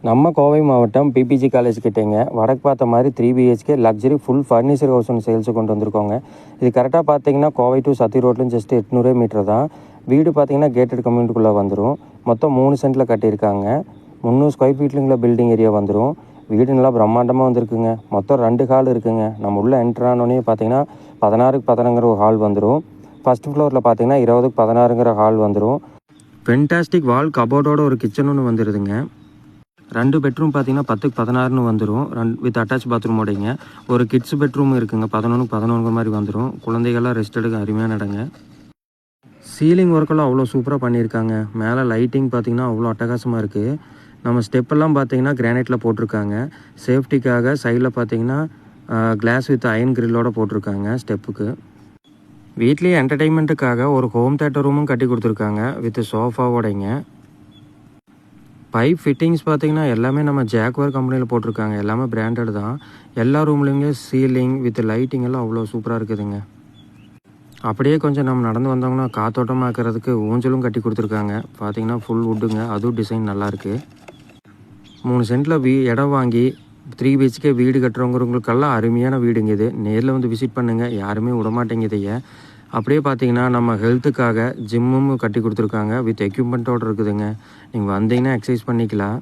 நம்ம கோவை மாவட்டம் PPG college கிட்டேங்க வடக்கு பார்த்த மாதிரி 3 BHK luxury full furniture house ஒன்று சேல்ஸுக்கு கொண்டு வந்திருக்கோங்க. இது கரெக்டாக பார்த்தீங்கன்னா கோவை டு சத்தி ரோட்லேருந்து ஜஸ்ட் 800 மீட்டர் தான். வீடு பார்த்தீங்கன்னா கேட்டட் கம்யூனிட்டிக்குள்ளே வந்துடும். மொத்தம் 3 சென்ட்டில் கட்டியிருக்காங்க. 300 ஸ்கொயர் ஃபீட்லுங்கள பில்டிங் ஏரியா வந்துடும். வீடு நல்லா பிரம்மாண்டமாக வந்திருக்குங்க. மொத்தம் 2 ஹால் இருக்குங்க. நம்ம உள்ளே என்ட்ரானோடனே பார்த்தீங்கன்னா 16க்கு 16ங்கிற ஒரு ஹால் வந்துடும். ஃபஸ்ட் ஃப்ளோரில் பார்த்தீங்கன்னா 20க்கு 16ங்கிற ஹால் வந்துடும். ஃபென்டாஸ்டிக் வால் கபோர்டோட ஒரு கிச்சன் ஒன்று வந்துடுதுங்க. 2 பெட்ரூம் பார்த்தீங்கன்னா 10க்கு 16ன்னு வந்துடும். வித் அட்டாச் பாத்ரூமோடைங்க. ஒரு கிட்ஸ் பெட்ரூம் இருக்குங்க. 11க்கு 11 மாதிரி வந்துடும். குழந்தைகள்லாம் ரெஸ்ட் எடுக்க அருமையான இடங்க. சீலிங் ஒர்க்கெல்லாம் அவ்வளோ சூப்பராக பண்ணியிருக்காங்க. மேலே லைட்டிங் பார்த்தீங்கன்னா அவ்வளோ அட்டகாசமாக இருக்குது. நம்ம ஸ்டெப்பெல்லாம் பார்த்தீங்கன்னா கிரானைட்டில் போட்டிருக்காங்க. சேஃப்டிக்காக சைடில் பார்த்தீங்கன்னா கிளாஸ் வித் அயன் கிரில்லோடு போட்டிருக்காங்க ஸ்டெப்புக்கு. வீட்லேயே என்டர்டெயின்மெண்ட்டுக்காக ஒரு ஹோம் தேட்டர் ரூமும் கட்டி கொடுத்துருக்காங்க வித் சோஃபாவோடைங்க. பைப் ஃபிட்டிங்ஸ் பார்த்தீங்கன்னா எல்லாமே நம்ம ஜாக்வேர் கம்பெனியில் போட்டிருக்காங்க. எல்லாமே பிராண்டட் தான். எல்லா ரூம்லேயுமே சீலிங் வித் லைட்டிங் எல்லாம் அவ்வளோ சூப்பராக இருக்குதுங்க. அப்படியே கொஞ்சம் நம்ம நடந்து வந்தோம்னா காத்தோட்டமாக்கிறதுக்கு ஊஞ்சலும் கட்டி கொடுத்துருக்காங்க. பார்த்தீங்கன்னா ஃபுல் வுட்டுங்க. அதுவும் டிசைன் நல்லாயிருக்கு. 3 சென்ட்டில் இடம் வாங்கி 3 BHK வீடு கட்டுறவங்களுக்கெல்லாம் அருமையான வீடுங்க இது. நேரில் வந்து விசிட் பண்ணுங்கள். யாருமே விடமாட்டேங்குதைய. அப்படியே பார்த்தீங்கன்னா நம்ம ஹெல்த்துக்காக ஜிம்மும் கட்டி கொடுத்துருக்காங்க. வித் எக்யூப்மெண்ட்டோடு இருக்குதுங்க. நீங்கள் வந்தீங்கன்னா எக்ஸசைஸ் பண்ணிக்கலாம்.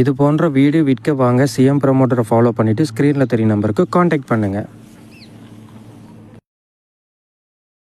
இது போன்ற வீடு விற்க வாங்க சிஎம் ப்ரமோட்டரை ஃபாலோ பண்ணிவிட்டு ஸ்க்ரீனில் தெரிய நம்பருக்கு காண்டாக்ட் பண்ணுங்கள்.